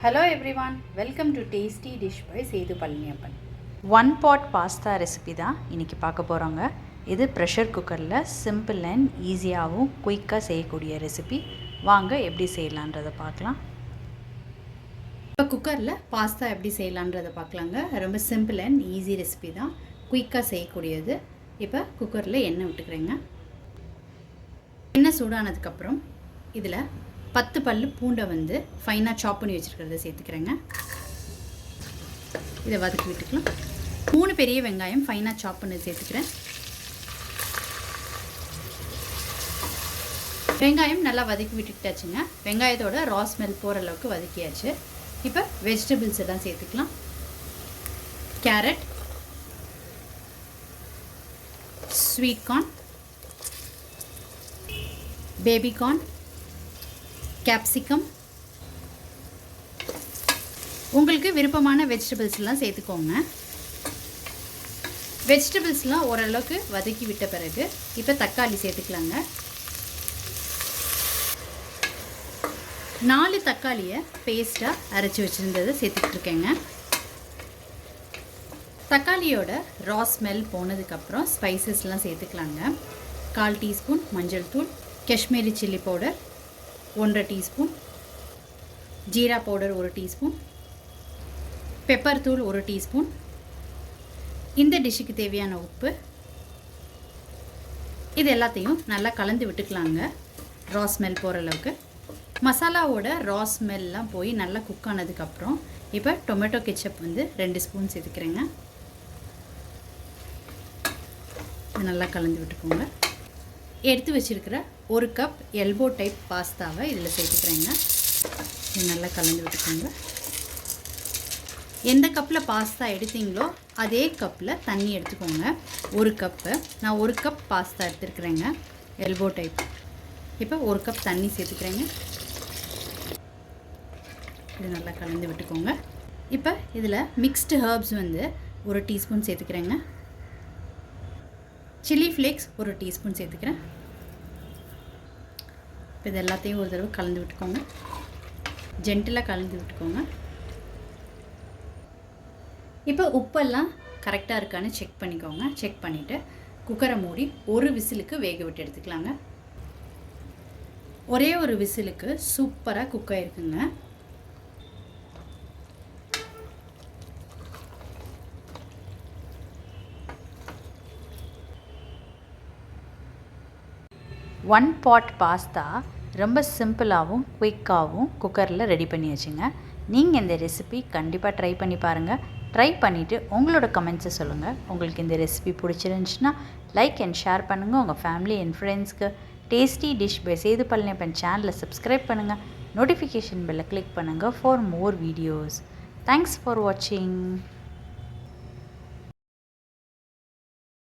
Hello everyone, welcome to Tasty Dish by Sethu Palaniappan. One pot pasta recipe தான் இன்றைக்கி பார்க்க போகிறோங்க. இது ப்ரெஷர் குக்கரில் சிம்பிள் அண்ட் ஈஸியாகவும் குயிக்காக செய்யக்கூடிய ரெசிபி. வாங்க எப்படி செய்யலான்றதை பார்க்கலாம். இப்போ குக்கரில் பாஸ்தா எப்படி செய்யலான்றதை பார்க்கலாங்க. ரொம்ப சிம்பிள் அண்ட் ஈஸி ரெசிபி தான், குயிக்காக செய்யக்கூடியது. இப்போ குக்கரில் எண்ணெய் விட்டுக்கிறேங்க. எண்ணெய் சூடானதுக்கப்புறம் இதில் 10 பல்லு பூண்டை ஃபைனாக சாப் பண்ணி வச்சுருக்கிறத சேர்த்துக்கிறேங்க. இதை வதக்கி விட்டுக்கலாம். 3 பெரிய வெங்காயம் ஃபைனாக சாப் பண்ணி சேர்த்துக்கிறேன். வெங்காயம் நல்லா வதக்கி விட்டுக்கிட்டாச்சுங்க. வெங்காயத்தோட ரா ஸ்மெல் போகிற அளவுக்கு வதக்கியாச்சு. இப்போ வெஜிடபிள்ஸ் எல்லாம் சேர்த்துக்கலாம். Carrot, sweet corn, baby corn, capsicum, உங்களுக்கு விருப்பமான வெஜிடபிள்ஸ்லாம் சேர்த்துக்கோங்க. வெஜிடபிள்ஸ்லாம் ஓரளவுக்கு வதக்கி விட்ட பிறகு இப்போ தக்காளி சேர்த்துக்கலாங்க. 4 தக்காளியை பேஸ்ட்டாக அரைச்சி வச்சுருந்ததை சேர்த்துட்ருக்கேங்க. தக்காளியோட ரா ஸ்மெல் போனதுக்கப்புறம் ஸ்பைசஸ்லாம் சேர்த்துக்கலாங்க. 1/4 டீஸ்பூன் மஞ்சள் தூள், Kashmiri chilli powder 1/2 teaspoon, jeera powder 1 teaspoon, pepper தூள் 1 டீஸ்பூன், இந்த டிஷ்ஷுக்கு தேவையான உப்பு. இது எல்லாத்தையும் நல்லா கலந்து விட்டுக்கலாங்க, ரா ஸ்மெல் போகிற அளவுக்கு. மசாலாவோட ரா ஸ்மெல்லாம் போய் நல்லா குக் ஆனதுக்கப்புறம் இப்போ டொமேட்டோ கெச்சப் 2 ஸ்பூன் சேர்த்துக்கிறேங்க. இது நல்லா கலந்து விட்டுக்கோங்க. எடுத்து வச்சுருக்கிற 1 கப் எல்போ டைப் பாஸ்தாவை இதில் சேர்த்துக்கிறேங்க. இது நல்லா கலந்து விட்டுக்கோங்க. எந்த கப்பில் பாஸ்தா எடுத்தீங்களோ அதே கப்பில் தண்ணி எடுத்துக்கோங்க. 1 கப்பு, நான் 1 கப் பாஸ்தா எடுத்துருக்குறேங்க, எல்போ டைப். இப்போ 1 கப் தண்ணி சேர்த்துக்கிறேங்க. இது நல்லா கலந்து விட்டுக்கோங்க. இப்போ இதில் மிக்ஸ்டு ஹர்ப்ஸ் 1 டீஸ்பூன் சேர்த்துக்கிறேங்க. சில்லி ஃப்ளேக்ஸ் 1 டீஸ்பூன் சேர்த்துக்கிறேன். இப்போ இது எல்லாத்தையும் ஒரு தடவை கலந்து விட்டுக்கோங்க. ஜென்டிலாக கலந்து விட்டுக்கோங்க. இப்போ உப்பெல்லாம் கரெக்டாக இருக்கான்னு செக் பண்ணிக்கோங்க. செக் பண்ணிவிட்டு குக்கரை மூடி 1 விசிலுக்கு வேக விட்டு எடுத்துக்கலாங்க. ஒரே ஒரு விசிலுக்கு சூப்பராக குக் ஆகிருக்குங்க. ஒன் பாட் பாஸ்தா ரொம்ப சிம்பிளாகவும் குயிக்காகவும் குக்கரில் ரெடி பண்ணி வச்சுங்க. நீங்கள் இந்த ரெசிபி கண்டிப்பாக ட்ரை பண்ணி பாருங்கள். ட்ரை பண்ணிவிட்டு உங்களோட கமெண்ட்ஸை சொல்லுங்கள். உங்களுக்கு இந்த ரெசிபி பிடிச்சிருந்துச்சுன்னா லைக் அண்ட் ஷேர் பண்ணுங்கள். உங்கள் ஃபேமிலி அண்ட் ஃப்ரெண்ட்ஸ்க்கு tasty dish by Sethu Palaniappan சேனலை சப்ஸ்கிரைப் பண்ணுங்கள். நோட்டிஃபிகேஷன் பெல்லை கிளிக் பண்ணுங்கள் for more videos. Thanks for வாட்சிங்.